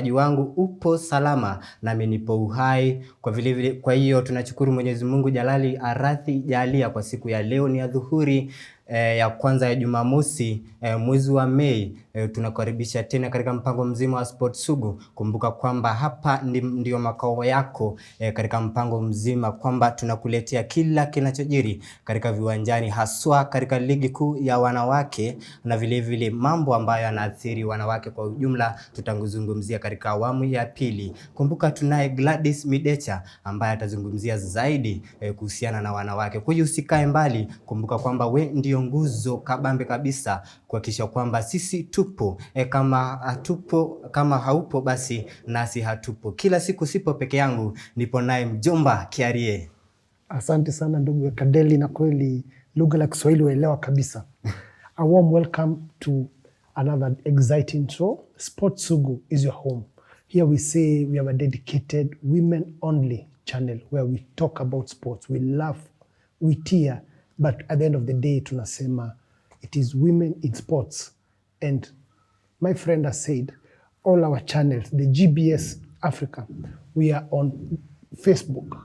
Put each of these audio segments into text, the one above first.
mtazamaji wangu upo salama nami nipo uhai. Kwa hiyo tunashukuru Mwenyezi Mungu Jalali Arathi Jalia kwa siku ya leo ni adhuhuri ya kwanza ya Jumamosi mwezi wa Mei. Tunakaribisha tena katika mpango mzima wa Sport Sugu. Kumbuka kwamba hapa ndio makao yako katika mpango mzima, kwamba tunakuletea kila kinachojiri katika viwanjani, haswa katika ligi kuu ya wanawake na vile mambo ambayo yanaathiri wanawake kwa ujumla tutanguzungumzia katika awamu ya pili. Kumbuka tunaye Gladys Midecha ambaye atazungumzia zaidi kuhusiana na wanawake. Kwa hiyo usikae mbali, kumbuka kwamba we ndio nguzo kabambe kabisa kuhakikisha kwamba sisi tupo. Kama haupo basi nasi hatupo. Kila siku sipo peke yangu, nipo naye mjomba Kiarie. Asante sana ndugu Kadeli, na kweli lugha la Kiswahili waelewa kabisa. A warm welcome to another exciting show. Sport Sugu is your home. Here we say we have a dedicated women only channel where we talk about sports. We laugh, we tear, but at the end of the day tunasema it is women in sports. And my friend has said all our channels, the GBS Africa, we are on Facebook,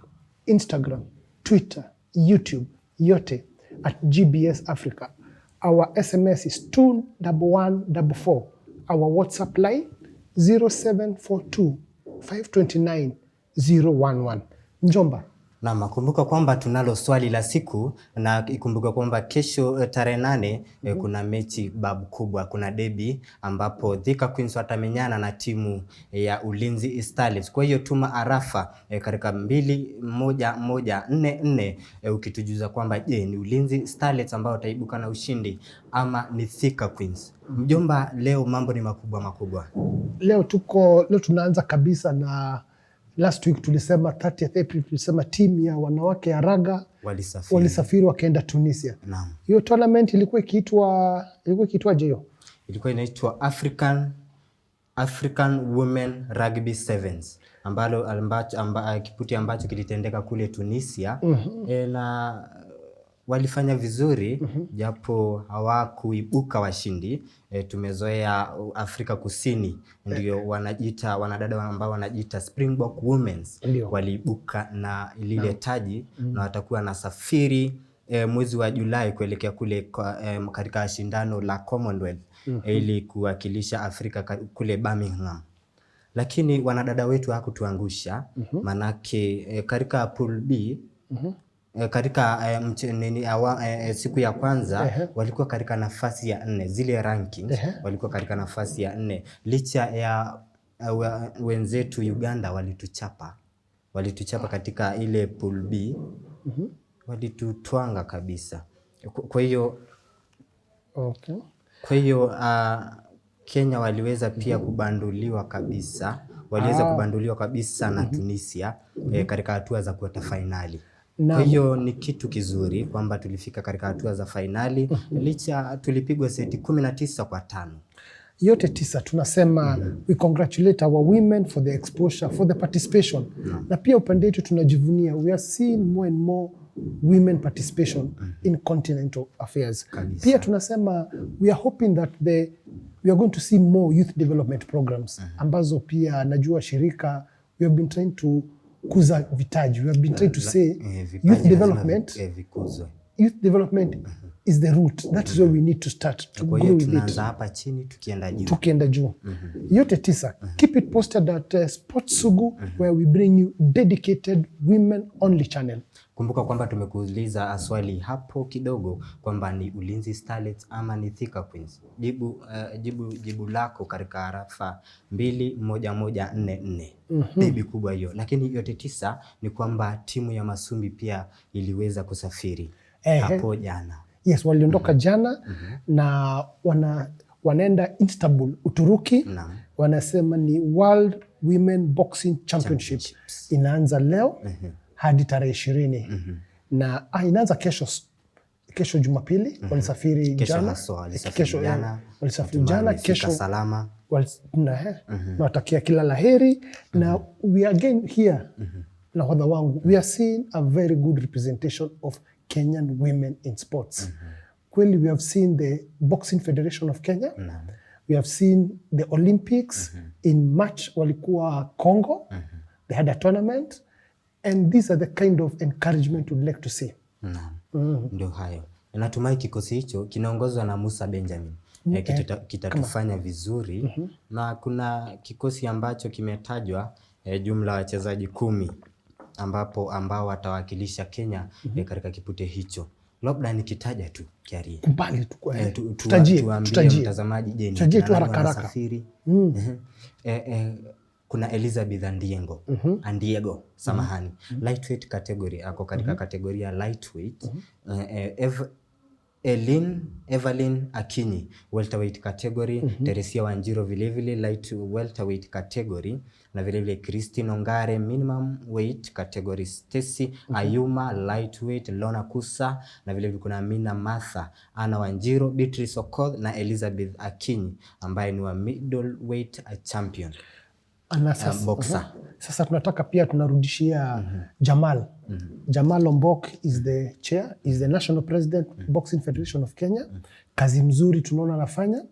Instagram, Twitter, YouTube, yote at GBS Africa. Our SMS is 21144. Our WhatsApp line 0742 529 011. Njomba. Na kumbuka kwamba tunalo swali la siku, na ikumbuka kwamba kesho tarehe 8 kuna mechi babu kubwa, kuna derby ambapo Thika Queens watamenyana na timu ya Ulinzi Starlets. Kwa hiyo tuma arafa katika 21144 ukitujuza kwamba je, ni Ulinzi Starlets ambao wataibuka na ushindi ama ni Thika Queens. Mjomba, leo mambo ni makubwa. Leo tunaanza kabisa na last week tulisema 30th April tulisema timu ya wanawake ya raga walisafiri wakaenda Tunisia. Naam. Hiyo tournament ilikuwa ikiitwa hiyo? Ilikuwa inaitwa African Women Rugby Sevens kiputi ambacho kilitendeka kule Tunisia. Na walifanya vizuri japo hawakuibuka washindi. Tumezoea Afrika Kusini ndio wanadada ambao wanajiita Springbok Women's waliibuka na lile taji na watakuwa na safiri mwezi wa Julai kuelekea kule katika shindano la Commonwealth ili kuwakilisha Afrika kule Birmingham. Lakini wanadada wetu hakutuangusha, manake katika pool B katika siku ya kwanza walikuwa katika nafasi ya 4, zile rankings walikuwa katika nafasi ya 4, licha ya wenzetu Uganda walituchapa katika ile pool B. Walitutwanga kabisa. Kwa hiyo Kenya waliweza pia kubanduliwa kabisa, kubanduliwa kabisa na Tunisia katika hatua za kwenda finali. Kwa hiyo ni kitu kizuri kwamba tulifika katika hatua za finali licha tulipigwa seti 19-5. Yote 9 tunasema we congratulate our women for the exposure, for the participation. Na pia upande wetu tunajivunia, we are seeing more and more women participation in continental affairs. Pia tunasema we are hoping that we are going to see more youth development programs ambazo pia najua shirika we have been trying to kuza vitaji. We have been trying to say youth development is the root. That is where we need to start to grow with it. Tunaanza hapa chini tukienda juu. Yote 9. Keep it posted at Sport Sugu where we bring you dedicated women only channel. Kumbuka kwamba tumekuuliza swali hapo kidogo kwamba ni Ulinzi Starlets ama ni Thika Queens. Jibu lako katika arafa 21144. Bibi kubwa hiyo. Lakini yote 9 ni kwamba timu ya Masumbi pia iliweza kusafiri hapo jana. Yes, waliondoka jana na wanaenda Istanbul, Uturuki. Wanasema ni World Women Boxing Championship. Inaanza leo hadi tarehe 20. Na inaanza kesho Jumapili. Walisafiri jana. Walisafiri jana, kesho salama. Nawatakia kila laheri. Na we are again here na wadha wangu, we are seeing a very good representation of Kenyan women in sports. Kweli, we have seen the Boxing Federation of Kenya. We have seen the Olympics. In March walikuwa Congo. They had a tournament and these are the kind of encouragement we'd like to see. Ndio hayo. Natumai kikosi hicho kinaongozwa na Musa Benjamin kitatufanya vizuri. Na kuna kikosi ambacho kimetajwa jumla wachezaji 10 ambao watawakilisha Kenya katika kipute hicho. Labda nikitaja tu Kiarie. Mbali tuambie mtazamaji je ni wanasafiri. Kuna Elizabeth Andiego, samahani. Lightweight category ako katika kategoria lightweight. Evelyn Akinyi welterweight category. Teresia Wanjiro vile light welterweight category, na vile Christine Ongare minimum weight category. Stacy Ayuma lightweight. Lona Kusa na vile kuna Mina Martha, Anna Wanjiro, Beatrice Okoth na Elizabeth Akinyi ambaye ni wa middleweight champion. Boxer. Sasa tunataka pia tunarudishia Jamal. Jamal Ombok is the chair, is the national president Boxing Federation of Kenya. Kazi mzuri tunaona anafanya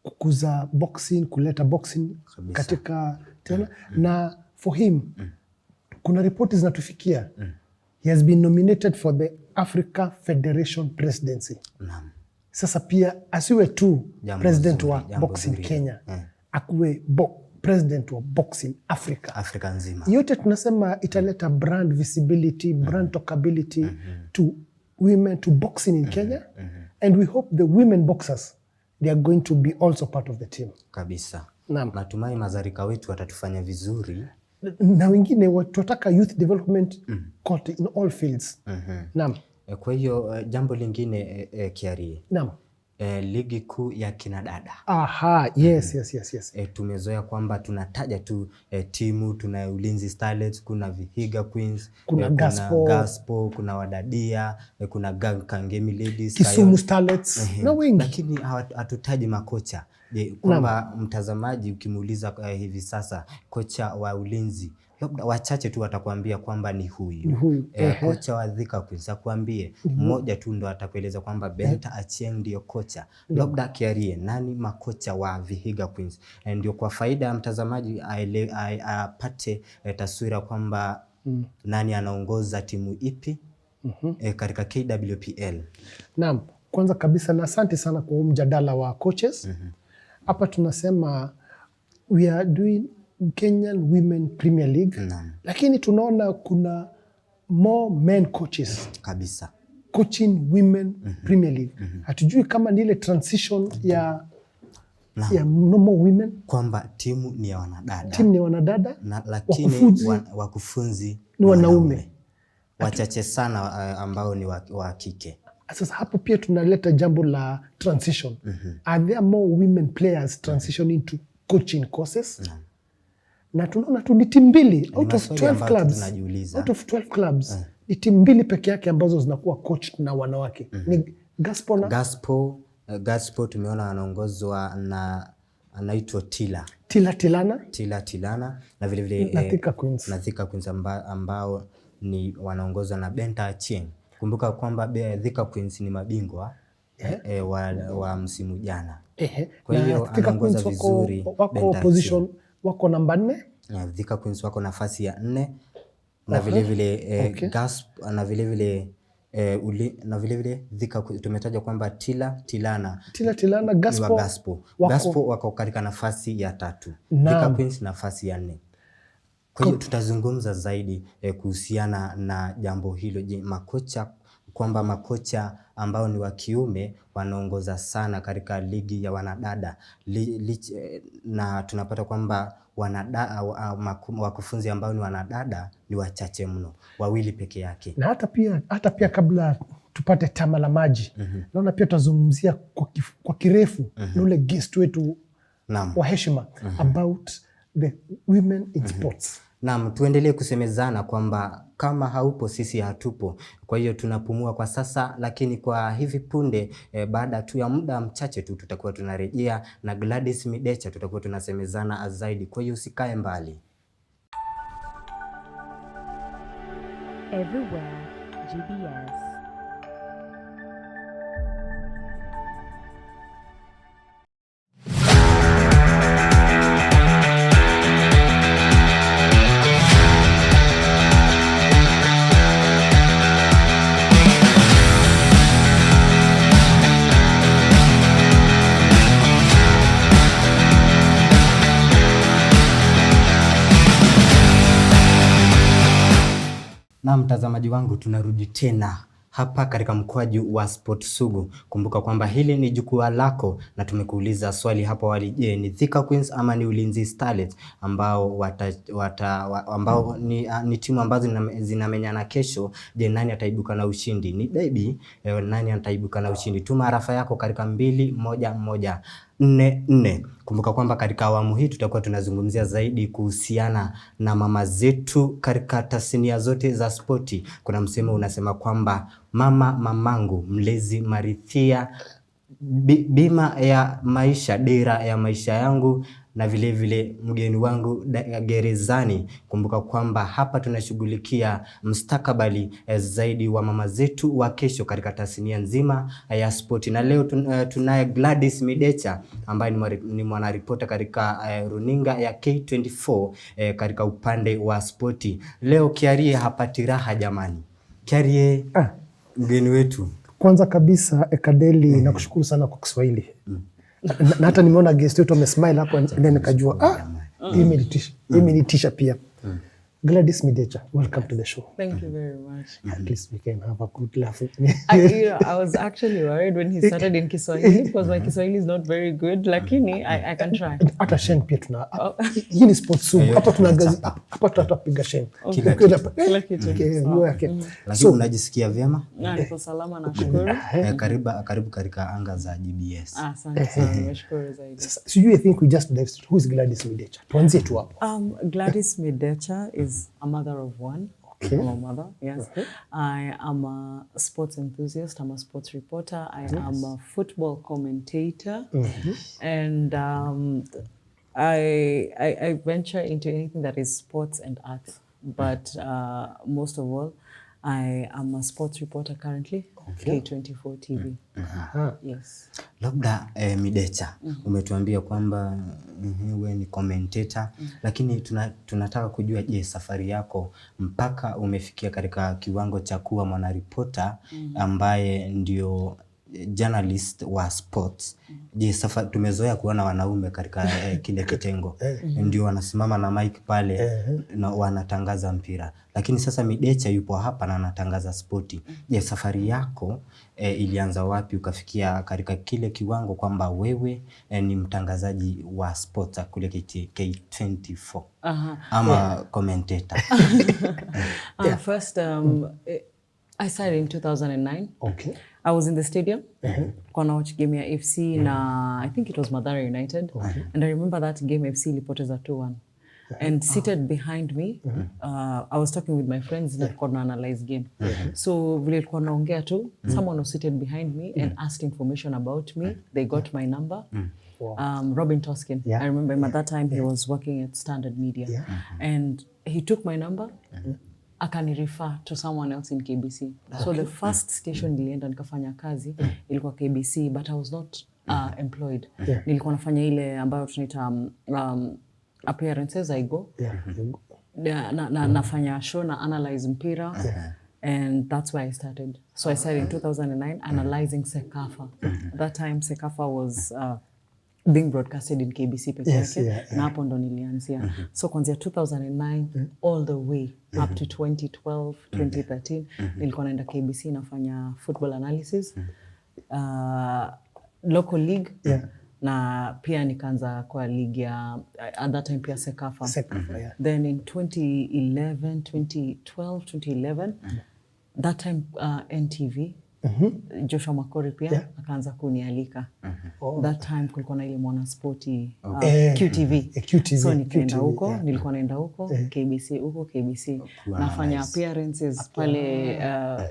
kukuza boxing, kuleta boxing katika tena. Na for him kuna ripoti zinatufikia he has been nominated for the Africa Federation presidency. Sasa pia asiwe tu president wa boxing Kenya, akuwe president wa boxing Africa nzima. Yote tunasema italeta brand visibility, brand talkability to women, to boxing in Kenya. And we hope the women boxers, they are going to be also part of the team. Kabisa. Natumai mazarika wetu watatufanya vizuri. Na wengine watotaka youth development in all fields. Kwa hiyo jambo lingine Kiarie. Ligi kuu ya kinadada. Yes. Tumezoea kwamba tunataja tu timu, tuna Ulinzi Starlets, kuna Vihiga Queens, kuna Gaspo, kuna Wadadia, kuna Kangemi Ladies, Kisumu Starlets na wengi. Lakini hatutaji makocha. Kwamba mtazamaji ukimuuliza hivi sasa kocha wa Ulinzi, labda wachache tu watakwambia kwamba ni huyu. Kocha wa Thika Queens akwambie mmoja tu ndo atakueleza kwamba Benta Achieng ndio kocha. Labda Kiarie, nani makocha wa Vihiga Queens? Ndio kwa faida ya mtazamaji apate taswira kwamba nani anaongoza timu ipi katika KWPL. Kwanza kabisa na asante sana kwa mjadala wa coaches. Hapa tunasema we are doing Kenyan Women Premier League. Lakini tunaona kuna more men coaches kabisa coaching Women Premier League. Hatujui kama ni ile transition ya normal women, kwamba timu ni ya wanadada, lakini wakufunzi ni wanaume wachache sana ambao ni wa kike. Sasa hapo pia tunaleta jambo la transition. Are there more women players transitioning to coaching courses? Na tunaona tu ni timu mbili out of 12 clubs. Out of 12 clubs ni timu mbili peke yake ambazo zinakuwa coached na wanawake. Ni Gaspo na Gaspo tumeona anaongozwa na anaitwa Tilana na vile vile na Thika Queens ambao ni wanaongozwa na Benta Achieng. Kumbuka kwamba Thika Queens ni mabingwa wa msimu jana. Kwa hiyo anaongoza vizuri. Wako position, wako namba 4. Thika Queens wako nafasi ya 4 na vile vile Gasp na vile vile Thika tumetaja kwamba Tilana Gaspo wako katika nafasi ya 3. Thika Queens nafasi ya 4. Kwa hiyo tutazungumza zaidi kuhusiana na jambo hilo. Je, makocha ambao ni wa kiume wanaongoza sana katika ligi ya wanadada na tunapata kwamba wakufunzi ambao ni wanadada ni wachache mno, 2 peke yake. Na hata pia kabla tupate tama la maji naona pia tutazungumzia kwa kirefu na ule guest wetu wa heshima about the women in sports. Tuendelee kusemezana kwamba kama haupo sisi hatupo. Kwa hiyo tunapumua kwa sasa, lakini kwa hivi punde baada tu ya muda mchache tu tutakuwa tunarejea na Gladys Midecha, tutakuwa tunasemezana zaidi. Kwa hiyo usikae mbali. Everywhere GBS. Na mtazamaji wangu, tunarudi tena hapa katika mkwaju wa Sport Sugu. Kumbuka kwamba hili ni jukwaa lako na tumekuuliza swali hapo awali, je, ni Thika Queens ama ni Ulinzi Starlets ambao ambao ni timu ambazo zinamenyana kesho. Je, nani ataibuka na ushindi? Ni derby, nani ataibuka na ushindi? Tuma arafa yako katika 21144. Kumbuka kwamba katika awamu hii tutakuwa tunazungumzia zaidi kuhusiana na mama zetu katika tasnia zote za spoti. Kuna msemo unasema kwamba mama mamangu, mlezi marithia, bima ya maisha, dira ya maisha yangu, na vile vile mgeni wangu gerezani. Kumbuka kwamba hapa tunashughulikia mustakabali zaidi wa mama zetu wa kesho katika tasnia nzima ya spoti. Na leo tunaye Gladys Midecha ambaye ni mwanaripota katika runinga ya K24 katika upande wa spoti. Leo Kiarie hapati raha jamani. Kiarie, mgeni wetu. Kwanza kabisa Ekadeli, nakushukuru sana kwa Kiswahili. Na hata nimeona guest wetu amesmile hapo, then nikajua imenitisha pia. Gladys Midecha, welcome to the show. Thank you very much. At least we can have a good laugh with me. I was actually worried when he started in Kiswahili because my Kiswahili is not very good, lakini I can try. Hata Shen pia tuna. Hii ni Sport Sugu. Hapa tutapiga Shen. Kila kitu. Lakini unajisikia vyema? Niko salama na shukuru. Karibu katika anga za GBS. Asante sana, nashukuru zaidi. So you think we just dive straight. Who is Gladys Midecha? Tuanzie tu hapo. Gladys Midecha is a mother of one. Okay. I'm a mother, yes. Okay. I am a sports enthusiast. I'm a sports reporter. I am a football commentator. And I venture into anything that is sports and arts. But most of all, I am a sports reporter currently, K24 TV. Yes. Labda Midecha, umetuambia kwamba wewe ni commentator, lakini tunataka kujua, je, safari yako mpaka umefikia katika kiwango cha kuwa mwanaripota ambaye ndio journalist wa sports. Je, tumezoea kuona wanaume katika kile kitengo ndio wanasimama na mic pale na wanatangaza mpira, lakini sasa Midecha yupo hapa na anatangaza spoti. Je, safari yako ilianza wapi ukafikia katika kile kiwango kwamba wewe ni mtangazaji wa sports kule K24 ama commentator? First, I started in 2009. Okay. I was in the stadium, kona watch game ya FC na I think it was Mathare United. And I remember that game FC ilipoteza 2-1. And seated behind me, I was talking with my friends na kona analyze game. So vile ilikuwa naongea tu, someone was seated behind me and asked information about me. They got my number. Robin Toskin. I remember him at that time. He was working at Standard Media. And he took my number. Akani refer to someone else in KBC. So the first station nilienda nikafanya kazi ilikuwa KBC, but I was not employed. Nilikuwa nafanya ile ambayo tunaita appearances. I go. Nafanya show na analyze mpira. And that's where I started. So I started in 2009 analyzing Sekafa. That time Sekafa was being broadcasted in KBC peke yake, na hapo ndo nilianzia. So kuanzia 2009 all the way up to 2012, 2013 nilikuwa naenda KBC nafanya football analysis, local league, na pia nikaanza kwa league ya at that time pia Sekafa. Then in 2011, that time NTV Joshua Makori pia akaanza kunialika. That time kulikuwa na ile mwana sporti QTV. So nikaenda huko, nilikuwa naenda huko KBC, huko KBC nafanya appearances pale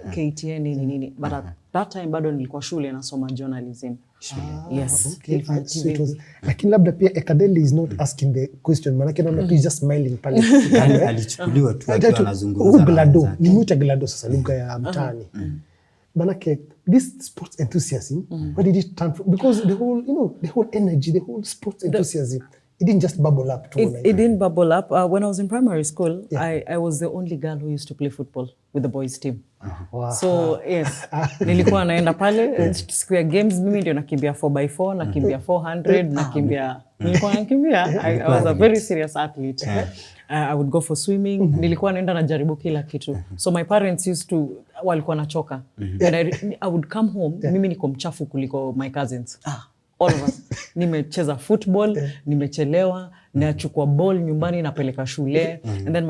KTN nini. But at that time bado nilikuwa shule nasoma journalism. Yes. Lakini labda pia Ekadeli is not asking the question, manake naona tu just smiling pale. Alichukuliwa tu akiwa anazungumza. Glado, ni mwita Glado sasa lugha ya mtaani. Manake this sports enthusiasm, where did it turn from? Because the whole, the whole energy, the whole sports enthusiasm, it didn't just bubble up. It didn't bubble up. When I was in primary school, I was the only girl who used to play football with the boys team. Wow. So yes, nilikuwa naenda pale siku ya games, mimi ndio nakimbia 4x4, nakimbia 400, nilikuwa nakimbia. I was a very serious athlete. I would go for swimming. Nilikuwa naenda najaribu kila kitu. So my parents used to, walikuwa nachoka. And I would come home, mimi niko mchafu kuliko my cousins. All of us. Nimecheza football, nimechelewa, nachukua ball nyumbani napeleka shule. And then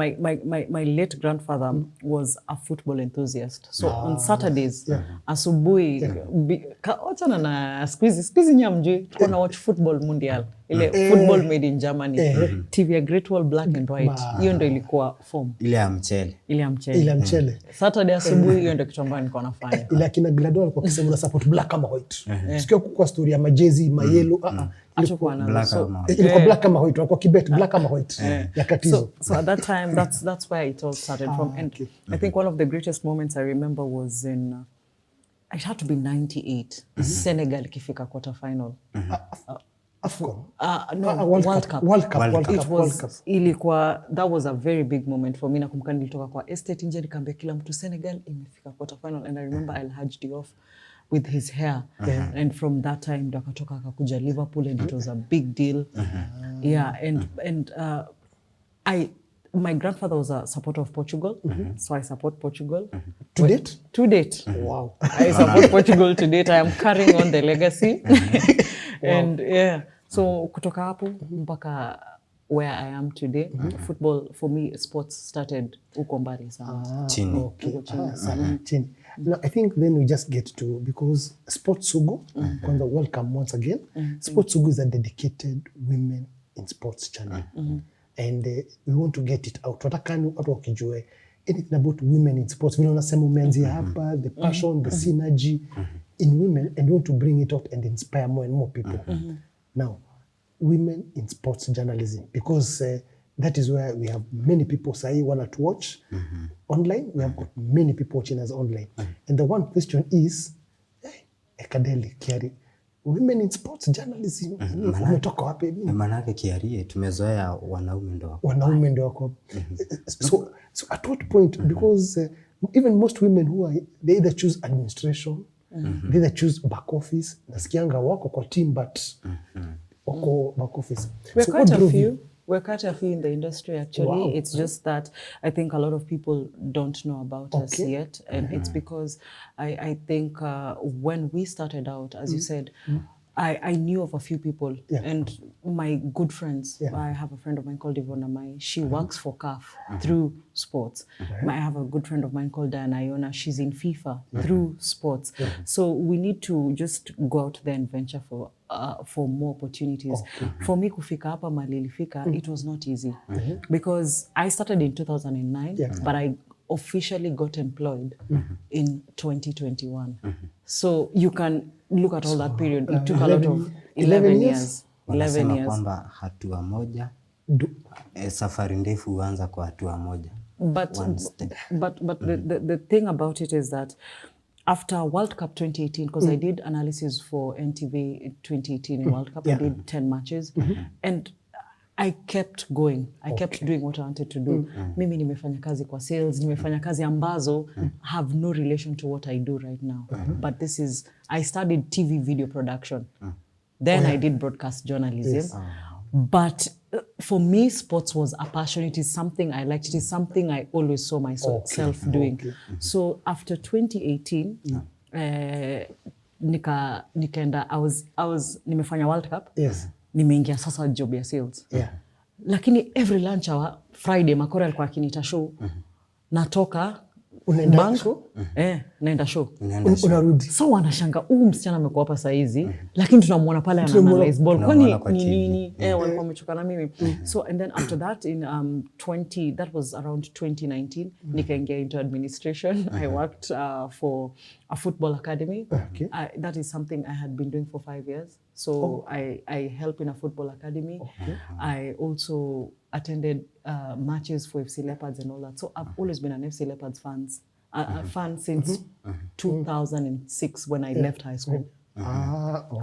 my late grandfather was a football enthusiast. So on Saturdays, asubuhi, wachana na squeezy nyamjui, tuko na watch football mundial. Ile football made in Germany. TV ya Great Wall black and white. Hiyo ndo ilikuwa form. Ile ya mchele. Ile ya mchele. Saturday asubuhi hiyo ndo kitu ambayo nilikuwa nafanya. Ile akina Gladwell alikuwa akisema una support black ama white. Sikio kwa story ya majezi, mayellow, Ilikuwa black ama white, walikuwa kibet black ama white. Yakati hizo. So at that time that's where it all started from. And I think one of the greatest moments I remember was in it had to be 98. Senegal ikifika quarter final. AFCON. No, World Cup. It was ilikuwa, that was a very big moment for me. Nakumbuka nilitoka kwa estate nje nikaambia kila mtu Senegal imefika quarter final, and I remember I hugged you off with his hair. And from that time ndo akatoka akakuja Liverpool, and it was a big deal. Yeah, and my grandfather was a supporter of Portugal, so I support Portugal. To date? To date. Wow. I support Portugal to date. I am carrying on the legacy. And yeah, so kutoka hapo mpaka where I am today, football for me, sports started uko mbali sana. Chini. Chini. No, I think then we just get to, because Sports Sugu, welcome once again. Sports Sugu is a dedicated women in sports channel. And we want to get it out. Watakani watu wakijue anything about women in sports. Vile unasema umeanzia hapa, the passion, the synergy in women, and we want to bring it out and inspire more and more people. Now, women in sports journalism, because that is where we have many people say want to watch online. We have got many people watching us online. And the one question is, Ekadeli, Kiari, women in sports journalism, umetoka wapi? Manake Kiari, tumezoea wanaume ndo wako. Wanaume ndo wako. So at what point, because even most women who are, they either choose administration, they either choose back office, nasikianga wako kwa team, but wako back office. We're quite a few in the industry, actually. Wow. It's just that I think a lot of people don't know about us yet. And it's because I think when we started out, as you said, I knew of a few people and my good friends. I have a friend of mine called Ivona Mai. She works for CAF through sports. I have a good friend of mine called Diana Iona. She's in FIFA through sports. So we need to just go out there and venture for more opportunities. For me kufika hapa malilifika, it was not easy because I started in 2009, but I officially got employed in 2021. So you can look at all that period. It took a lot of 11 years. 11 years. Kwamba hatua moja, safari ndefu huanza kwa hatua moja. But the thing about it is that after World Cup 2018, because I did analysis for NTV in 2018 in World Cup, I did 10 matches, and I kept going. I kept doing what I wanted to do. Mimi nimefanya kazi kwa sales, nimefanya kazi ambazo have no relation to what I do right now. But I studied TV video production. Then I did broadcast journalism. But for me, sports was a passion. It is something I liked. It is something I always saw myself doing. So after 2018, nikaenda, nimefanya World Cup. Nimeingia sasa job ya sales. Lakini every lunch hour, Friday, Makore alikuwa akinita show, natoka banko, naenda show. Unarudi. So wanashanga, msichana amekuwa hapa saa hizi, lakini tunamuona pale analyze ball. Kwani ni nini? Walikuwa wamechoka na mimi. So and then after that in that was around 2019, nikaingia into administration. I worked for a football academy. That is something I had been doing for 5 years. So I help in a football academy. I also attended matches for FC Leopards and all that. So I've always been an FC Leopards fan since 2006 when I left high school.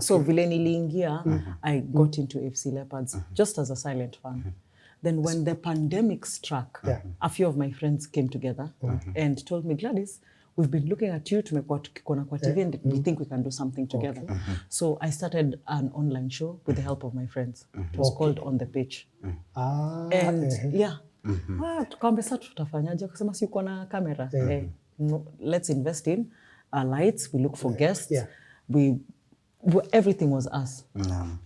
So vile niliingia, I got into FC Leopards just as a silent fan. Then when the pandemic struck, a few of my friends came together and told me, Gladys, we've been looking at you, tumekuwa tukikona kwa TV, and we think we can do something together. So I started an online show with the help of my friends. It was called On the Pitch. And Tukaambia sasa tutafanyaje? Akasema si uko na kamera. No, let's invest in lights, we look for guests. Everything was us.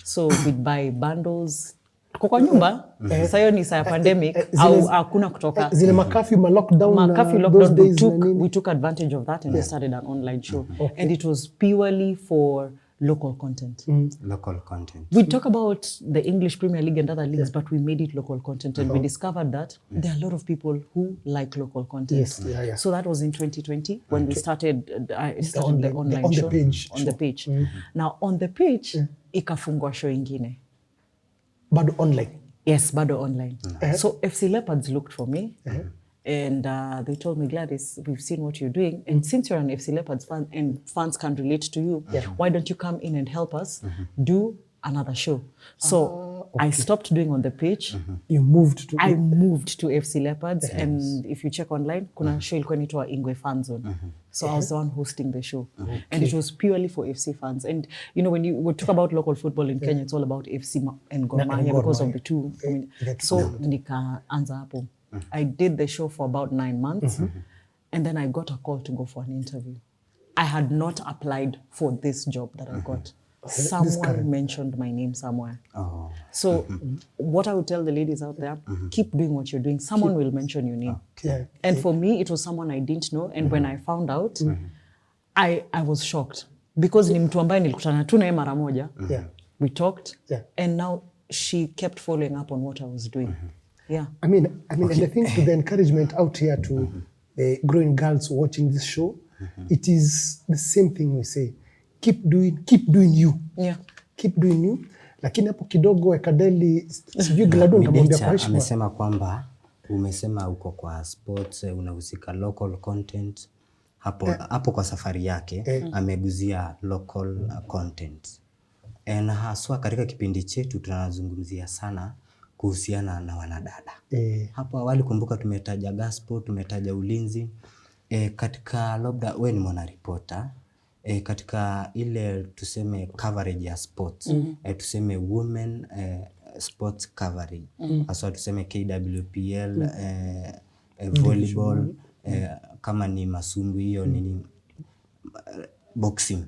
So we'd buy bundles. Kwa nyumba, sasa hiyo ni saa ya pandemic, au hakuna kutoka. Zile makafyu lockdown we took advantage of that and we started an online show. And it was purely for local content. Local content. We talk about the English Premier League and other leagues, but we made it local content, and we discovered that there are a lot of people who like local content. So that was in 2020 when we started the online show on the page. Now on the page, ikafungwa show ingine. Bado online. Yes, bado online. So FC Leopards looked for me. And they told me, Gladys, we've seen what you're doing. And since you're an FC Leopards fan and fans can relate to you, why don't you come in and help us do another show? So I stopped doing on the page. You moved to... I moved to FC Leopards. And if you check online, kuna show ilikuwa inaitwa Ingwe Fan Zone. So I was the one hosting the show. And it was purely for FC fans. And you know, when we talk about local football in Kenya, it's all about FC and Gor Mahia because of the two. I mean, so nikaanza hapo. I did the show for about 9 months, and then I got a call to go for an interview. I had not applied for this job that I got. Someone mentioned my name somewhere. So what I would tell the ladies out there, keep doing what you're doing. Someone will mention your name. And for me, it was someone I didn't know. And when I found out, I was shocked. Because ni mtu ambaye nilikutana tu naye mara moja. We talked, and now she kept following up on what I was doing. I mean, and I think to the encouragement out here to the growing girls watching this show, it is the same thing we say. Keep doing you. Keep doing you. Lakini hapo kidogo Ekadeli, sijui Glado nikamwambia kwa heshima. Amesema kwamba umesema uko kwa sports, unahusika local content. Hapo kwa safari yake ameguzia local content. Na haswa katika kipindi chetu tunazungumzia sana kuhusiana na wanadada. Hapo awali kumbuka tumetaja gospel, tumetaja ulinzi. Katika labda wewe ni mwanaripota, katika ile tuseme coverage ya sports, tuseme women sports coverage. Hasa tuseme KWPL, volleyball, kama ni masumbu hiyo nini boxing.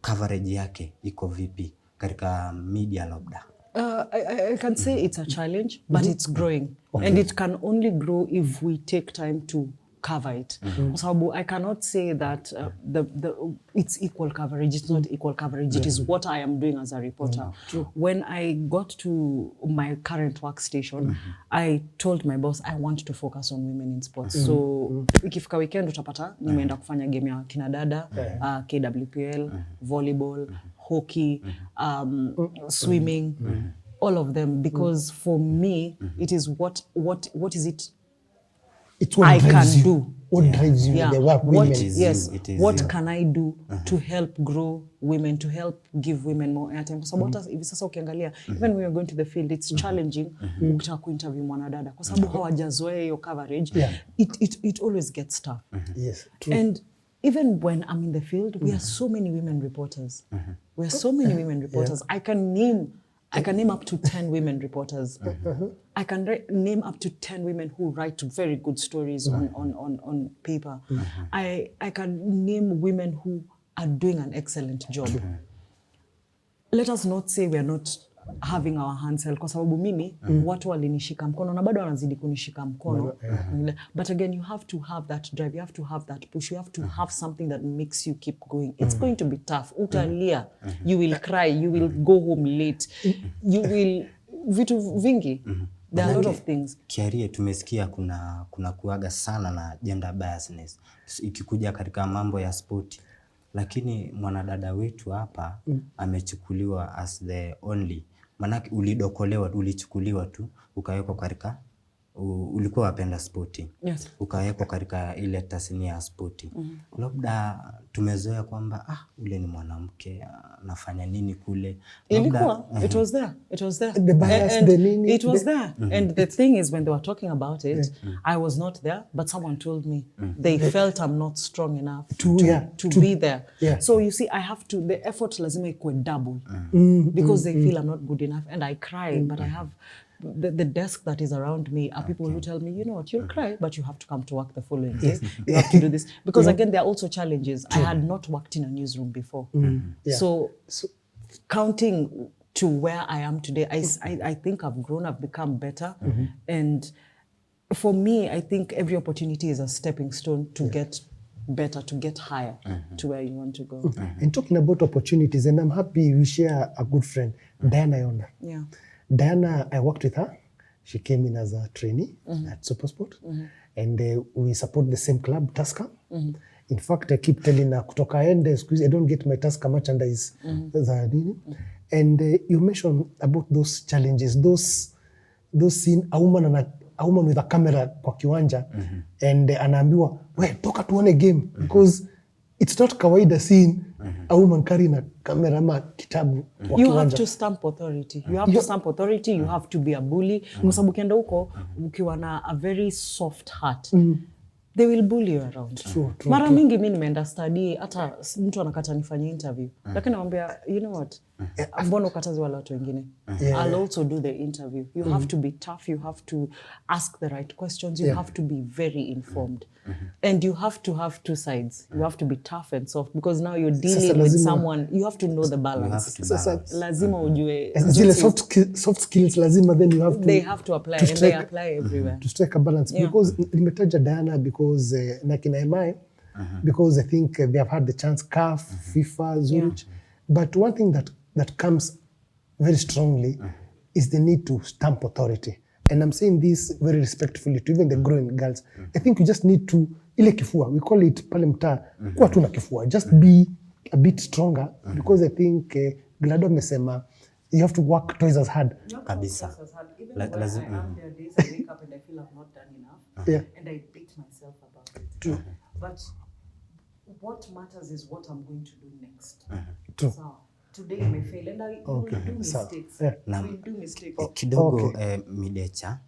Coverage yake iko vipi katika media labda? I can say it's a challenge, but it's growing. And it can only grow if we take time to cover it. So I cannot say that it's equal coverage. It's not equal coverage. It is what I am doing as a reporter. When I got to my current workstation, I told my boss I want to focus on women in sports. So ikifika weekend utapata nimeenda kufanya game ya kinadada, KWPL, volleyball, hockey, swimming, all of them, because for me it is what is it I can do. What drives you? The work women. What can I do to help grow women, to help give women more airtime? Kwa sababu hata hivi sasa ukiangalia, even when we are going to the field, it's challenging ukitaka kuinterview mwanadada kwa sababu hawajazoea hiyo coverage. It always gets tough. And even when I'm in the field, we are so many women reporters. We are so many women reporters. I can name up to 10 women reporters. I can name up to 10 women who write very good stories on paper. I can name women who are doing an excellent job. Let us not say we are not having our hands held, kwa sababu mimi watu walinishika mkono na bado wanazidi kunishika mkono. But again, you have to have that drive, you have to have that push, you have to have something that makes you keep going. It's going to be tough. Utalia, you will cry, you will go home late, you will vitu vingi. There are a lot of things. Kiarie tumesikia kuna kuaga sana na gender biasness ikikuja katika mambo ya sport. Lakini mwanadada wetu hapa amechukuliwa as the only. Manake ulidokolewa, ulichukuliwa tu, ukawekwa katika, ulikuwa wapenda sporti. Ukawekwa katika ile tasnia ya sporti. Labda tumezoea kwamba ule ni mwanamke, nafanya nini kule. Ilikuwa, it was there. It was there. The bias, it was there. And the thing is, when they were talking about it, I was not there, but someone told me they felt I'm not strong enough to be there. So you see, I have to, the effort lazima ikuwe double because they feel I'm not good enough, and I cry, but I have the desk that is around me are people who tell me, you know what, you'll cry, but you have to come to work the following day. You have to do this. Because again, there are also challenges. I had not worked in a newsroom before. So counting to where I am today, I think I've grown, I've become better. And for me, I think every opportunity is a stepping stone to get better, to get higher to where you want to go. And talking about opportunities, and I'm happy we share a good friend, Diana Yonda. Yeah. Diana, I worked with her. She came in as a trainee at Supersport. And we support the same club, Tusker. In fact, I keep telling her, kutoka ende, I don't get my Tusker merchandise. And you mentioned about those challenges, those scene, a woman with a camera kwa kiwanja, and anaambiwa, we, toka tuone game, because it's not kawaida scene, a woman carrying a camera ama kitabu kwa kiwanja. You have to stamp authority. You have to stamp authority, you have to be a bully. Kwa sababu ukienda huko, ukiwa na a very soft heart, they will bully you around. Mara mingi mimi nimeenda study, hata mtu anakata nifanye interview. Lakini namwambia, you know what? Mbona ukatazi wala watu wengine? I'll also do the interview. You have to be tough, you have to ask the right questions, you have to be very informed. And you have to have two sides. You have to be tough and soft, because now you're dealing with someone, you have to know the balance. Lazima ujue. Zile soft skills lazima, then you have to. They have to apply, and they apply everywhere. To strike a balance. Because nimetaja Diana because na kina Emai, because I think they have had the chance, CAF, FIFA, Zurich. But one thing that comes very strongly is the need to stamp authority. And I'm saying this very respectfully to even the growing girls. I think you just need to, ile kifua, we call it pale mtaa, kuwa tu na kifua. Just be a bit stronger, because I think Glado amesema you have to work twice as hard. Kabisa. Even when I am there days I wake up and I feel I've not done enough, and I beat myself about it. True. But what matters is what I'm going to do next. True. So, today you may fail, and I will do mistakes. We'll do mistakes. Kidogo Midecha,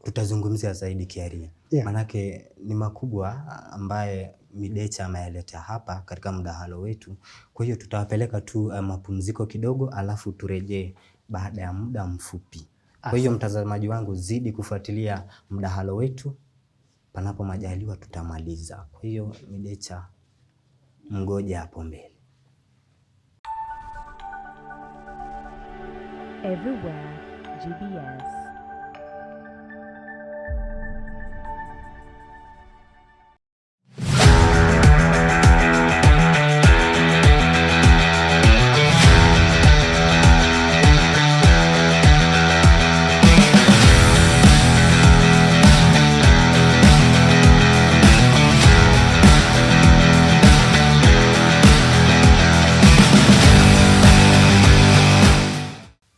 tutazungumzia zaidi kiaria. Manake ni makubwa ambaye Midecha amayaleta hapa katika mdahalo wetu. Kwa hiyo tutawapeleka tu mapumziko kidogo, alafu turejee baada ya muda mfupi. Kwa hiyo mtazamaji wangu, zidi kufuatilia mdahalo wetu, panapo majaliwa tutamaliza. Kwa hiyo Midecha, mgoja hapo mbele. Everywhere GBS.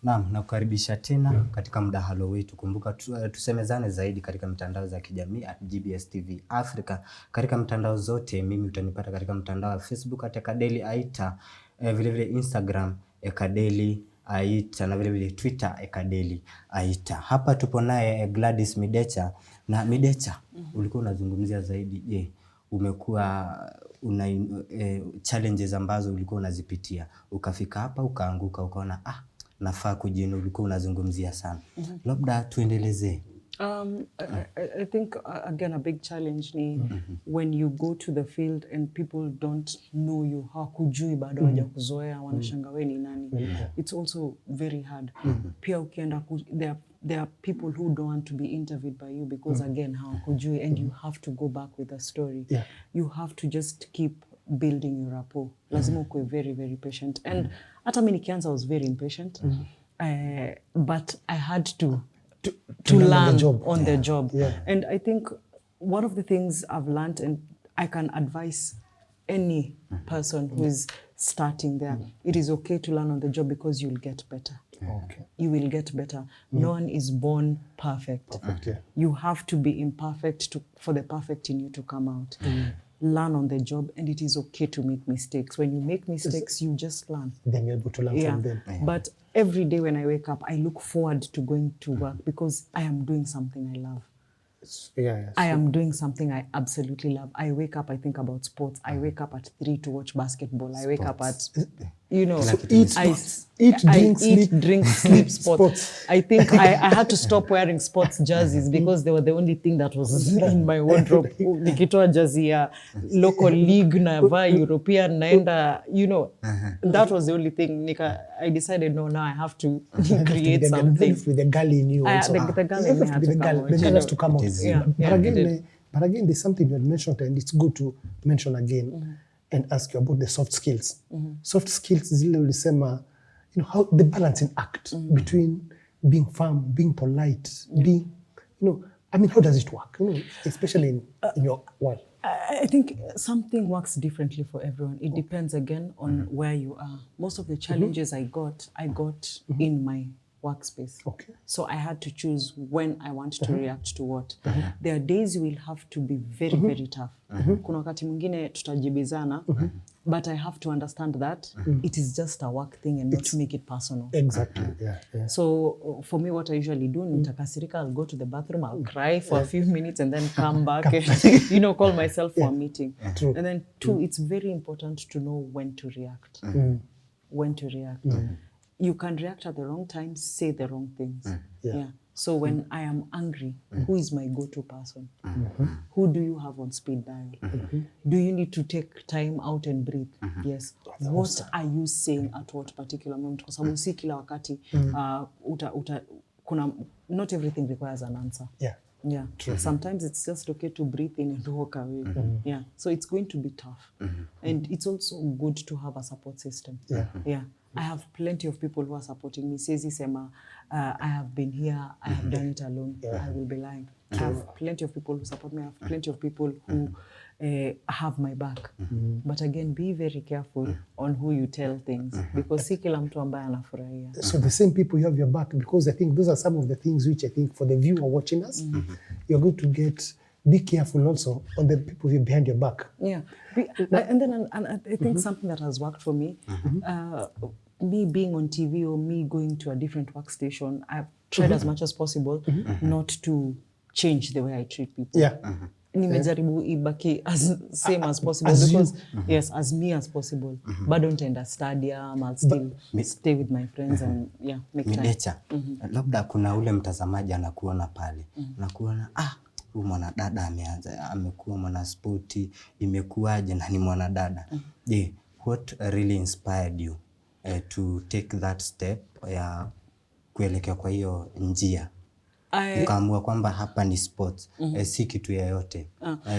Naam, nakukaribisha tena katika mdahalo wetu. Kumbuka tusemezane zaidi katika mitandao za kijamii @GBS TV Africa. Katika mitandao zote mimi utanipata katika mtandao wa Facebook @Ekadeli Aita, vile vile Instagram Ekadeli Aita, na vile vile Twitter Ekadeli Aita. Hapa tupo naye Gladys Midecha. Na Midecha, ulikuwa unazungumzia zaidi, je, umekuwa una challenges ambazo ulikuwa unazipitia, ukafika hapa ukaanguka, ukaona nafaa kujiinua, ulikuwa unazungumzia sana. Labda tuendeleze. I think again a big challenge ni when you go to the field and people don't know you, hawakujui bado hawajakuzoea, wanashanga wewe ni nani. It's also very hard. Pia ukienda there are people who don't want to be interviewed by you because again hawakujui, and you have to go back with a story. You have to just keep building your rapport. Lazima ukue very, very patient. And hata mimi nikianza I was very impatient. But I had to learn on the job. And I think one of the things I've learned, and I can advise any person who is starting there, it is okay to learn on the job, because you'll get better. You will get better. No one is born perfect. You have to be imperfect for the perfect in you to come out. Learn on the job, and it is okay to make mistakes. When you make mistakes, you just learn. Then you're able to learn from them. But every day when I wake up, I look forward to going to work, because I am doing something I love. I am doing something I absolutely love. I wake up, I think about sports. I wake up at 3 to watch basketball. I wake up at you know, So eat, drink, sleep, sports. I think I had to stop wearing sports jerseys because they were the only thing that was in my wardrobe. Nikitoa jersey ya local league na vaa European naenda, you know, that was the only thing. I decided, no, now I have to create something. With the girl in you. The girl in me had to come out. The girl has to come out. Yeah, but again, there's something you had mentioned, and it's good to mention again and ask you about the soft skills. Soft skills zile ulisema, you know, how the balancing act between being firm, being polite, being, you know, I mean, how does it work? You know, especially in your world. I think something works differently for everyone. It depends again on where you are. Most of the challenges I got in my workspace. Okay. So I had to choose when I want to react to what. There are days you will have to be very, very tough. Kuna wakati mwingine tutajibizana, but I have to understand that it is just a work thing and not to make it personal. Exactly, yeah. So for me, what I usually do, nitakasirika, I'll go to the bathroom, I'll cry for a few minutes and then come back and, you know, call myself for a meeting. True. And then two, it's very important to know when to react. When to react. You can react at the wrong time, say the wrong things. Yeah. So when I am angry, who is my go-to person? Who do you have on speed dial? Do you need to take time out and breathe? Yes. What are you saying at what particular moment? Kwa sababu si kila wakati not everything requires an answer. Yeah. True. Sometimes it's just okay to breathe in and walk away. Yeah. So it's going to be tough. And it's also good to have a support system. Yeah. I have plenty of people who are supporting me. Sezi sema, I have been here, I have done it alone. I will be lying. I have plenty of people who support me. I have plenty of people who have my back. But again, be very careful on who you tell things because si kila mtu ambaye anafurahia. So the same people you have your back, because I think those are some of the things which I think for the viewer watching us, you're going to be careful also on the people behind your back. Yeah. And then I think something that has worked for me, me being on TV or me going to a different workstation, I've tried as much as possible not to change the way I treat people. Nimejaribu ibaki as same as possible because yes, as me as possible. Bado nitaenda stadium, I'll still stay with my friends and make time. Labda kuna ule mtazamaji anakuona pale. Anakuona huyu mwanadada amekuwa mwanaspoti, imekuwaje na ni mwanadada. Je, what really inspired you to take that step ya kuelekea kwa hiyo njia? Ukaamua kwamba hapa ni sports, si kitu yoyote,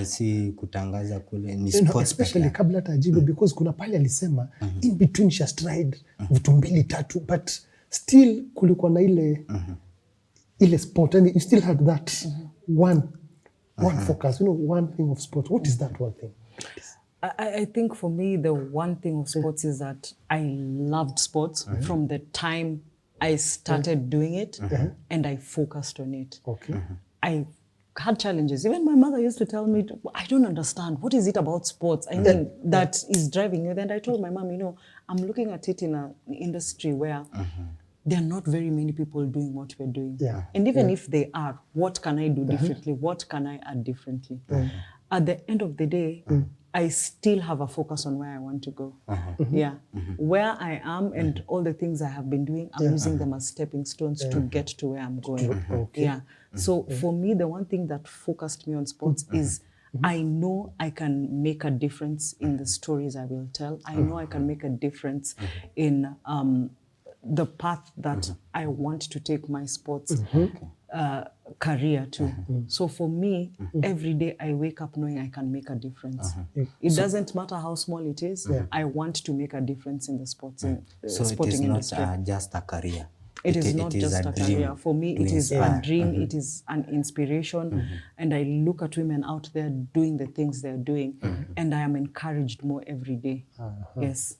si kutangaza kule, ni sports. Especially kabla hata ajibu, because kuna pale alisema in between she has tried vitu 2-3 but still kulikuwa na ile sport and you still had that one focus, you know, one thing of sport. What is that one thing? I think for me, the one thing of sports is that I loved sports from the time I started doing it and I focused on it. Okay. I had challenges. Even my mother used to tell me, I don't understand. What is it about sports? I mean, that is driving you. Then I told my mom, you know, I'm looking at it in an industry where there are not very many people doing what we're doing. And even if they are, what can I do differently? What can I add differently? At the end of the day, I still have a focus on where I want to go. Where I am and all the things I have been doing, I'm using them as stepping stones to get to where I'm going. So for me, the one thing that focused me on sports is I know I can make a difference in the stories I will tell. I know I can make a difference in the path that I want to take my sports career to. So for me, every day I wake up knowing I can make a difference. It doesn't matter how small it is. I want to make a difference in the sports sporting industry. So it is not just a career. It is not just a career. For me, it is a dream. It is an inspiration. And I look at women out there doing the things they're doing, and I am encouraged more every day. Yes.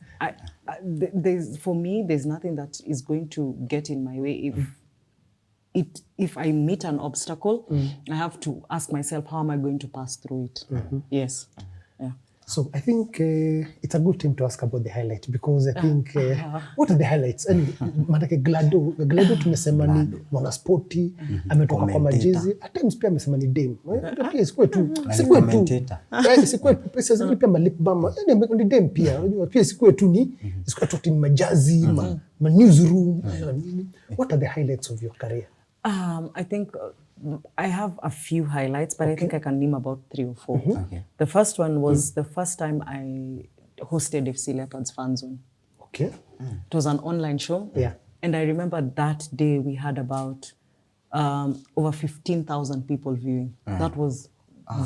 For me, there's nothing that is going to get in my way. If I meet an obstacle, I have to ask myself, how am I going to pass through it? Yes. So I think it's a good time to ask about the highlight because I think what are the highlights? Maanake Glado tumesema ni mwanaspoti, ametoka kwa majezi, at times pia amesema ni dame. Pia isikuwe tu, isikuwe pesa zingine pia malip balm, ni dame pia. Unajua pia isikuwe tu ni majazi, ma newsroom. What are the highlights of your career? I think I have a few highlights, but I think I can name about 3 or 4. Okay. The first one was the first time I hosted FC Leopards Fan Zone. Okay. It was an online show. Yeah. And I remember that day we had about over 15,000 people viewing. That was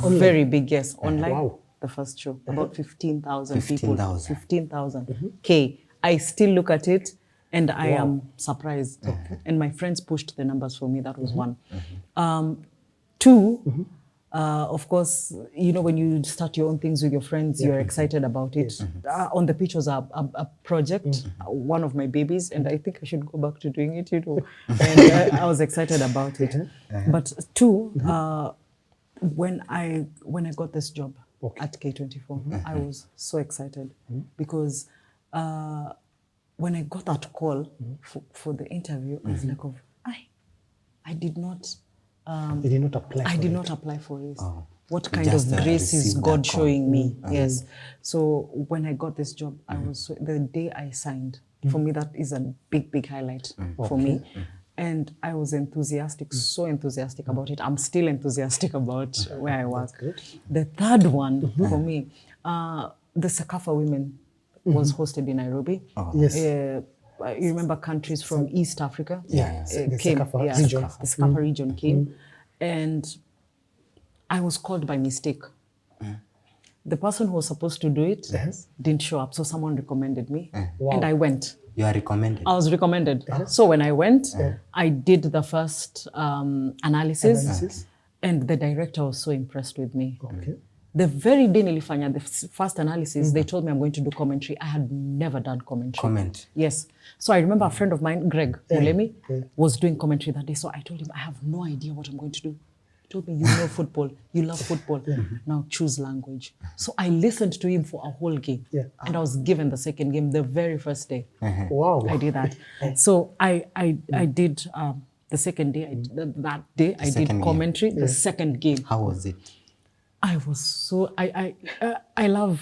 very big, yes, online. Wow. The first show, about 15,000 people. 15,000. 15,000. K. I still look at it and I am surprised. And my friends pushed the numbers for me. That was one. 2, of course, you know, when you start your own things with your friends, you're excited about it. On the pitch was a project, one of my babies, and I think I should go back to doing it, you know. And I was excited about it. But 2, when I got this job at K24, I was so excited because when I got that call for the interview, I was like, I did not... you did not apply I for did it. not apply for it. What You kind just, of grace is received God that call. showing me? Yes. So when I got this job, I was the day I signed. For me, that is a big highlight for me. And I was enthusiastic, so enthusiastic about it. I'm still enthusiastic about where I work. The third one for me, the Sakafa Women was hosted in Nairobi. Yes. You remember countries from East Africa? The Came. Sakafa Yeah, region. the Sakafa region came. And I was called by mistake. The person who was supposed to do it didn't show up. So someone recommended me. And I went. You are recommended. I was recommended. So when I went, I did the first analysis. And the director was so impressed with me. Okay. The very day nilifanya the first analysis, they told me I'm going to do commentary. I had never done commentary. Comment. Yes. So I remember a friend of mine, Greg Mulemi, was doing commentary that day. So I told him, I have no idea what I'm going to do. He told me, you know football, you love football. Now choose language. So I listened to him for a whole game. And I was given the second game the very first day. Wow. I did that. So I did the second day, that day I did commentary, the second game. How was it? I was so, I love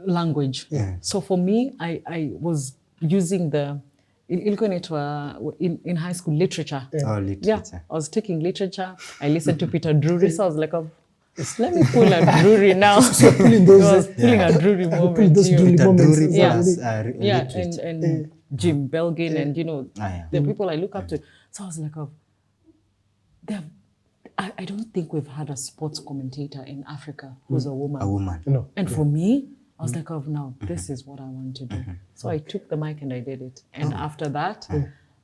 language. So for me, I was using in high school, literature. Literature. Yeah, I was taking literature. I listened to Peter Drury, so I was like, let me pull a Drury now. So pulling those, I was pulling a Drury moment. pulling those Drury moments. And Jim Belgin and, you know, the people I look up to. So I was like, I don't think we've had a sports commentator in Africa who's a woman. A woman. No. And for me, I was like, no, this is what I want to do. So I took the mic and I did it. And after that,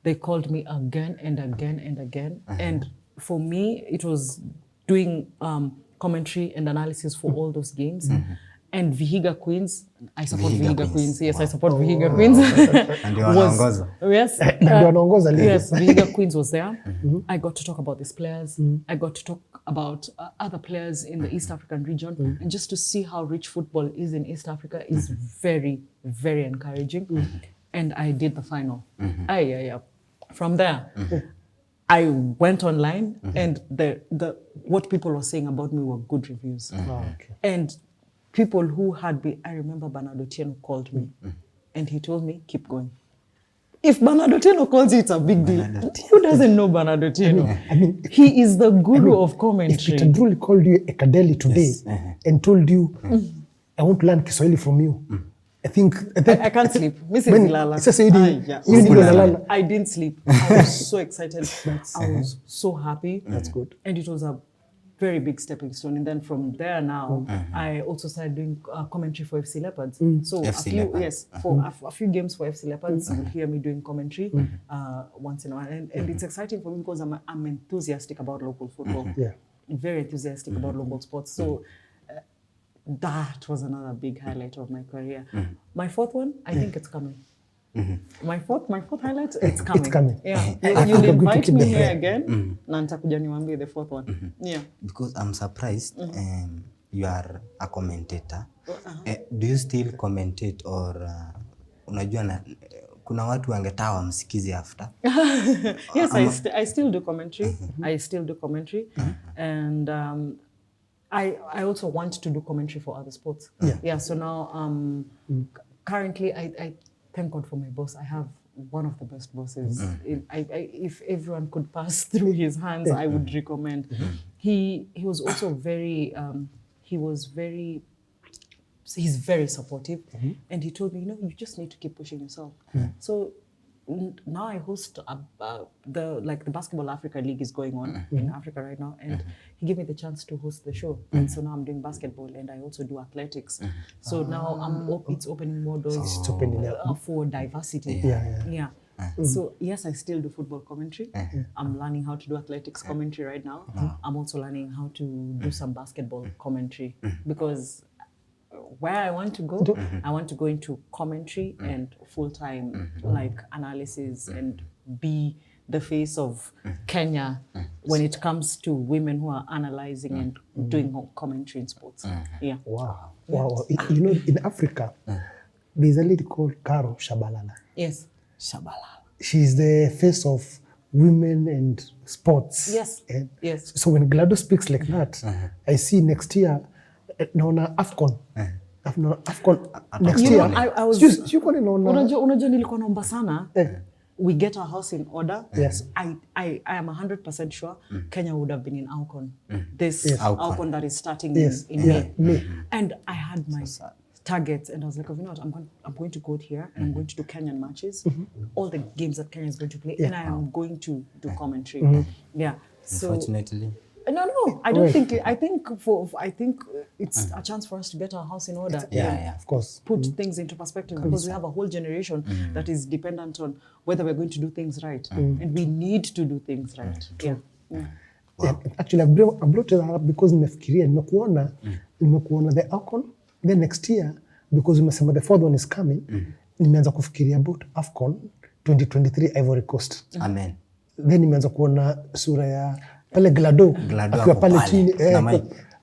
they called me again and again and again. And for me, it was doing commentary and analysis for all those games. And Vihiga Queens, I support Vihiga Queens. Yes, I support Vihiga Queens. And you wanaongoza. Yes. Yes, Vihiga Queens was there. I got to talk about these players. I got to talk about other players in the East African region. And just to see how rich football is in East Africa is very, very encouraging. And I did the final. From there, I went online and the what people were saying about me were good reviews. And people who had been, I remember Bernardo Tieno called me and he told me, keep going. If Bernardo Tieno calls you, it's a big deal. Who doesn't know Bernardo Tieno? I mean, he is the guru of If commentary. Peter Drury called you Ekadeli today and told you, I want to learn Kiswahili from you, I think... I can't sleep. Mrs. Lala. I didn't sleep. I was so excited. I was so happy. That's good. And it was a very big stepping stone. And then from there now, I also started doing commentary for FC Leopards. So a few games for FC Leopards, you will hear me doing commentary once in a while. And it's exciting for me because I'm enthusiastic about local football. Very enthusiastic about local sports. So that was another big highlight of my career. My fourth one, I think it's coming. My fourth highlight, it's coming. It's coming. Yeah. You'll invite me here again. Na nitakuja niwaambie the fourth one. Yeah. Because I'm surprised you are a commentator. Do you still commentate or unajua kuna watu wangetaka wamsikize after? Yes, I still do commentary. I still do commentary. And I also want to do commentary for other sports. Yeah, so now currently I thank God for my boss. I have one of the best bosses. If everyone could pass through his hands, I would recommend. He was also very he's very supportive, and he told me, you just need to keep pushing yourself. So now I host the Basketball Africa League is going on in Africa right now, and he gave me the chance to host the show. And so now I'm doing basketball, and I also do athletics. So now it's opening more doors for diversity. Yeah. So yes, I still do football commentary. I'm learning how to do athletics commentary right now. I'm also learning how to do some basketball commentary, because where I want to go, I want to go into commentary and full-time analysis and be the face of Kenya when it comes to women who are analyzing and doing commentary in sports. Yeah. Wow. In Africa, there's a lady called Caro Shabalala. Yes. Shabalala. She's the face of women and sports. Yes. And yes. So when Glado speaks like that, I see next year, naona AFCON. AFCON next year. I was. Unajua nilikuwa naomba sana. We get our house in order. Yes. I am 100% sure Kenya would have been in AFCON. This AFCON that is starting in May. And I had my targets, and I was like, you know what, I'm going to go here and I'm going to do Kenyan matches, all the games that Kenya is going to play, and I am going to do commentary. Yeah. So unfortunately. No, I don't think. I think it's a chance for us to get our house in order. Yeah, of course. Put things into perspective, because we have a whole generation that is dependent on whether we're going to do things right, and we need to do things right. Yeah. Wow. Actually, I brought it up because nimefikiria nimekuona the AFCON, then next year, because umesema the fourth one is coming, nimeanza kufikiria about AFCON 2023 Ivory Coast. Amen. Then nimeanza kuona sura ya pale Glado akiwa pale chini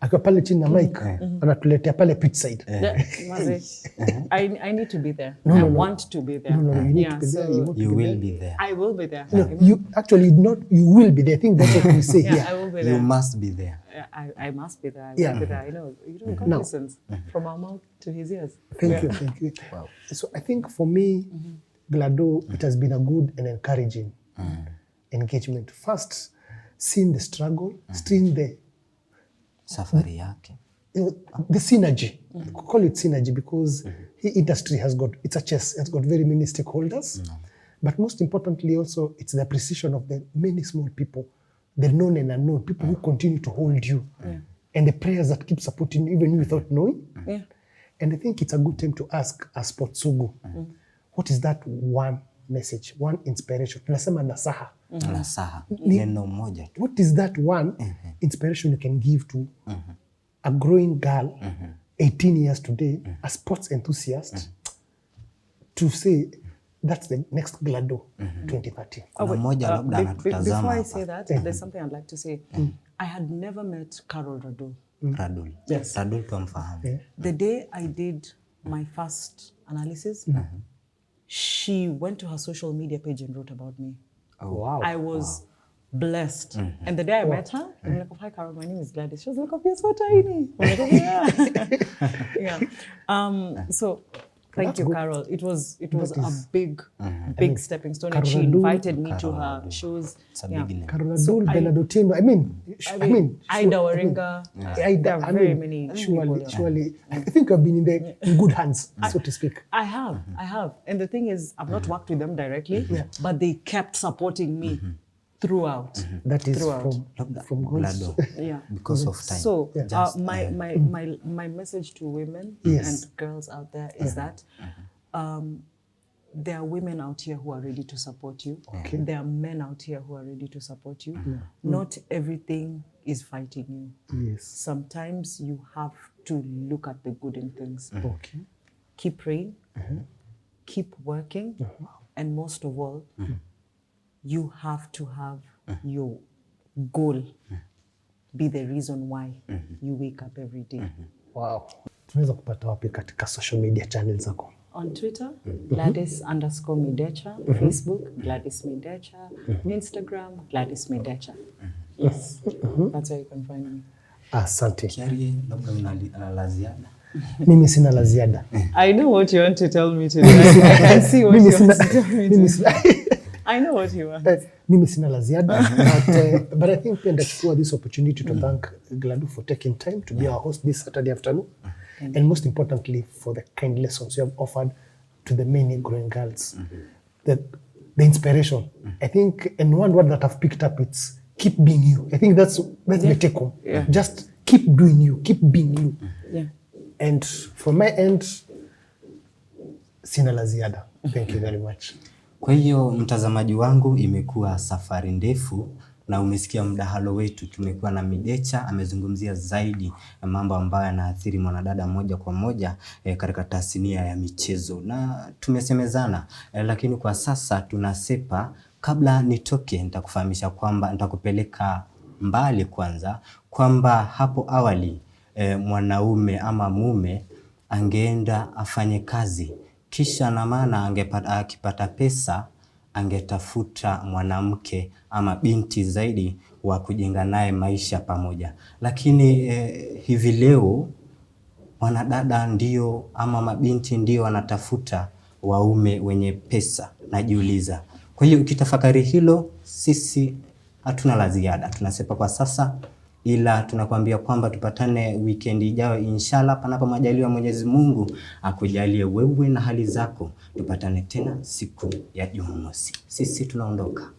akiwa pale chini na Mike anatuletea pale pitch side. I need to be there. I want to be there. No, you need to be there. You will be there. I will be there. No, you actually not. You will be there. I think that's what we say here. I will be there. You must be there. I must be there. I will be there. I know. God listens from our mouth to his ears. Thank you. Wow. So I think for me, Glado, it has been a good and encouraging engagement. First, seeing the struggle, seeing the safari yake, the synergy. Call it synergy, because the industry has got, it's a chess, it's got very many stakeholders. But most importantly also, it's the precision of the many small people, the known and unknown, people who continue to hold you, and the prayers that keep supporting you even without knowing. And I think it's a good time to ask a Sport Sugu, what is that one message, one inspiration? Tunasema nasaha. Nasaha. Neno moja. What is that one inspiration you can give to a growing girl, 18 years today, a sports enthusiast, to say that's the next Glado 2030? Before I say that, there's something I'd like to say. I had never met Carol Radul. Radul. Yes. Radul tumfahamu. The day I did my first analysis, she went to her social media page and wrote about me. Oh, wow. I was blessed. And the day I met her, I'm like, hi Carol, my name is Gladys. She was like, oh, you're so tiny. I'm like, yeah. So thank you, Carol. It was a big stepping stone. And she invited me to her shows. It's a big name. Carol Radul, Benedotino. I mean, Ida Waringa. There are very many people. Surely. I think I've been in good hands, so to speak. I have. And the thing is, I've not worked with them directly, but they kept supporting me throughout. That is from Glado. Yeah. Because of time. So my message to women and girls out there is that there are women out here who are ready to support you. Okay. There are men out here who are ready to support you. Not everything is fighting you. Yes. Sometimes you have to look at the good in things. Okay. Keep praying, keep working, and most of all, you have to have your goal be the reason why you wake up every day. Wow. Tunaweza kupata wapi katika social media channels zako? On Twitter, Gladys_Midecha, Facebook, Gladys Midecha, Instagram, Gladys Midecha. Yes, that's where you can find me. Asante. Kiari, labda una la ziada? Mimi sina la ziada. I know what you want to tell me today. I can see what you want to tell me today. I know what you want. Mimi sina la ziada, but I think pia ndachukua this opportunity to thank Gladu for taking time to be our host this Saturday afternoon. And most importantly, for the kind lessons you have offered to the many growing girls. The inspiration. I think, and one word that I've picked up, it's keep being you. I think that's the take home. Yeah. Just keep doing you, keep being you. Yeah. And from my end, sina la ziada. Thank you very much. Kwa hiyo mtazamaji wangu, imekuwa safari ndefu na umesikia mdahalo wetu. Tumekuwa na Midecha, amezungumzia zaidi mambo ambayo yanaathiri mwanadada moja kwa moja katika tasnia ya michezo, na tumesemezana, lakini kwa sasa tunasepa. Kabla nitoke, nitakufahamisha kwamba nitakupeleka mbali kwanza, kwamba hapo awali mwanaume ama mume angeenda afanye kazi, kisha na maana akipata pesa angetafuta mwanamke ama binti zaidi wa kujenga naye maisha pamoja. Lakini hivi leo wanadada ndio ama mabinti ndio wanatafuta waume wenye pesa, najiuliza. Kwa hiyo ukitafakari hilo, sisi hatuna la ziada, tunasepa kwa sasa, ila tunakuambia kwamba tupatane weekend ijayo inshallah, panapo majaliwa Mwenyezi Mungu akujalie wewe na hali zako. Tupatane tena siku ya Jumamosi. Sisi tunaondoka.